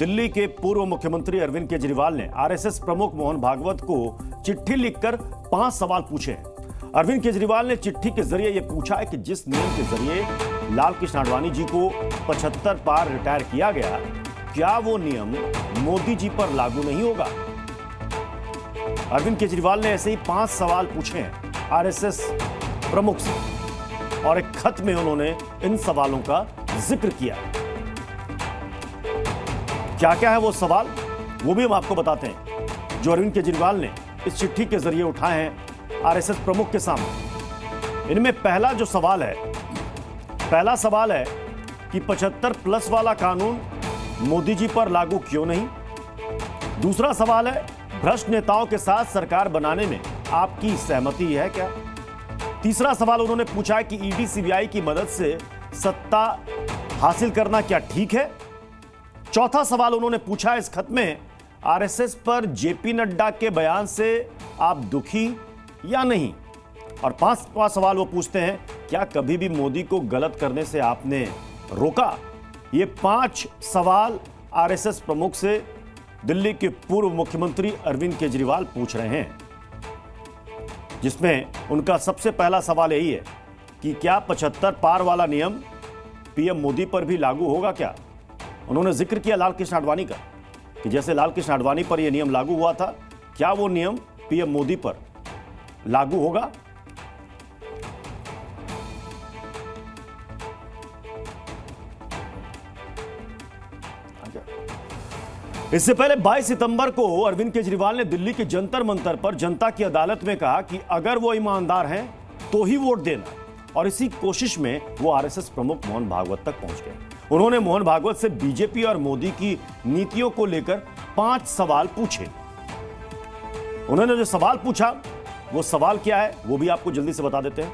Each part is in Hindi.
दिल्ली के पूर्व मुख्यमंत्री अरविंद केजरीवाल ने आरएसएस प्रमुख मोहन भागवत को चिट्ठी लिखकर 5 सवाल पूछे हैं। अरविंद केजरीवाल ने चिट्ठी के जरिए यह पूछा है कि जिस नियम के जरिए लाल कृष्ण आडवाणी जी को 75 पार रिटायर किया गया, क्या वो नियम मोदी जी पर लागू नहीं होगा। अरविंद केजरीवाल ने ऐसे ही 5 सवाल पूछे हैं आरएसएस प्रमुख से और एक खत में उन्होंने इन सवालों का जिक्र किया। क्या क्या है वो सवाल, वो भी हम आपको बताते हैं जो अरविंद केजरीवाल ने इस चिट्ठी के जरिए उठाए हैं आरएसएस प्रमुख के सामने। इनमें पहला सवाल है कि 75 प्लस वाला कानून मोदी जी पर लागू क्यों नहीं। दूसरा सवाल है, भ्रष्ट नेताओं के साथ सरकार बनाने में आपकी सहमति है क्या। तीसरा सवाल उन्होंने पूछा है कि ईडी सीबीआई की मदद से सत्ता हासिल करना क्या ठीक है। चौथा सवाल उन्होंने पूछा इस खत में, आरएसएस पर जेपी नड्डा के बयान से आप दुखी या नहीं। और 5वां सवाल वो पूछते हैं, क्या कभी भी मोदी को गलत करने से आपने रोका। ये 5 सवाल आरएसएस प्रमुख से दिल्ली के पूर्व मुख्यमंत्री अरविंद केजरीवाल पूछ रहे हैं, जिसमें उनका सबसे पहला सवाल यही है कि क्या 75 पार वाला नियम पीएम मोदी पर भी लागू होगा क्या। उन्होंने जिक्र किया लाल कृष्ण आडवाणी का कि जैसे लाल कृष्ण आडवाणी पर यह नियम लागू हुआ था, क्या वो नियम पीएम मोदी पर लागू होगा। इससे पहले 22 सितंबर को अरविंद केजरीवाल ने दिल्ली के जंतर मंतर पर जनता की अदालत में कहा कि अगर वो ईमानदार हैं तो ही वोट देना, और इसी कोशिश में वो आरएसएस प्रमुख मोहन भागवत तक पहुंच गए। उन्होंने मोहन भागवत से बीजेपी और मोदी की नीतियों को लेकर 5 सवाल पूछे। उन्होंने जो सवाल पूछा वो सवाल क्या है वो भी आपको जल्दी से बता देते हैं।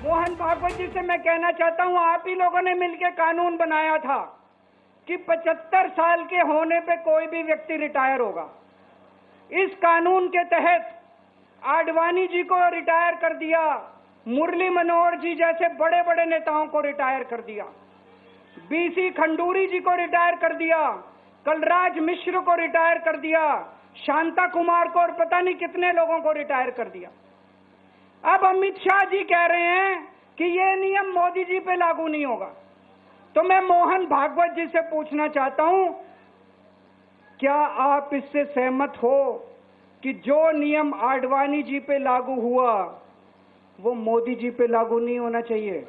मोहन भागवत जी से मैं कहना चाहता हूं, आप ही लोगों ने मिलकर कानून बनाया था कि 75 साल के होने पे कोई भी व्यक्ति रिटायर होगा। इस कानून के तहत आडवाणी जी को रिटायर कर दिया, मुरली मनोहर जी जैसे बड़े बड़े नेताओं को रिटायर कर दिया, बीसी खंडूरी जी को रिटायर कर दिया, कलराज मिश्र को रिटायर कर दिया, शांता कुमार को और पता नहीं कितने लोगों को रिटायर कर दिया। अब अमित शाह जी कह रहे हैं कि ये नियम मोदी जी पे लागू नहीं होगा। तो मैं मोहन भागवत जी से पूछना चाहता हूं, क्या आप इससे सहमत हो कि जो नियम आडवाणी जी पे लागू हुआ वो मोदी जी पे लागू नहीं होना चाहिए।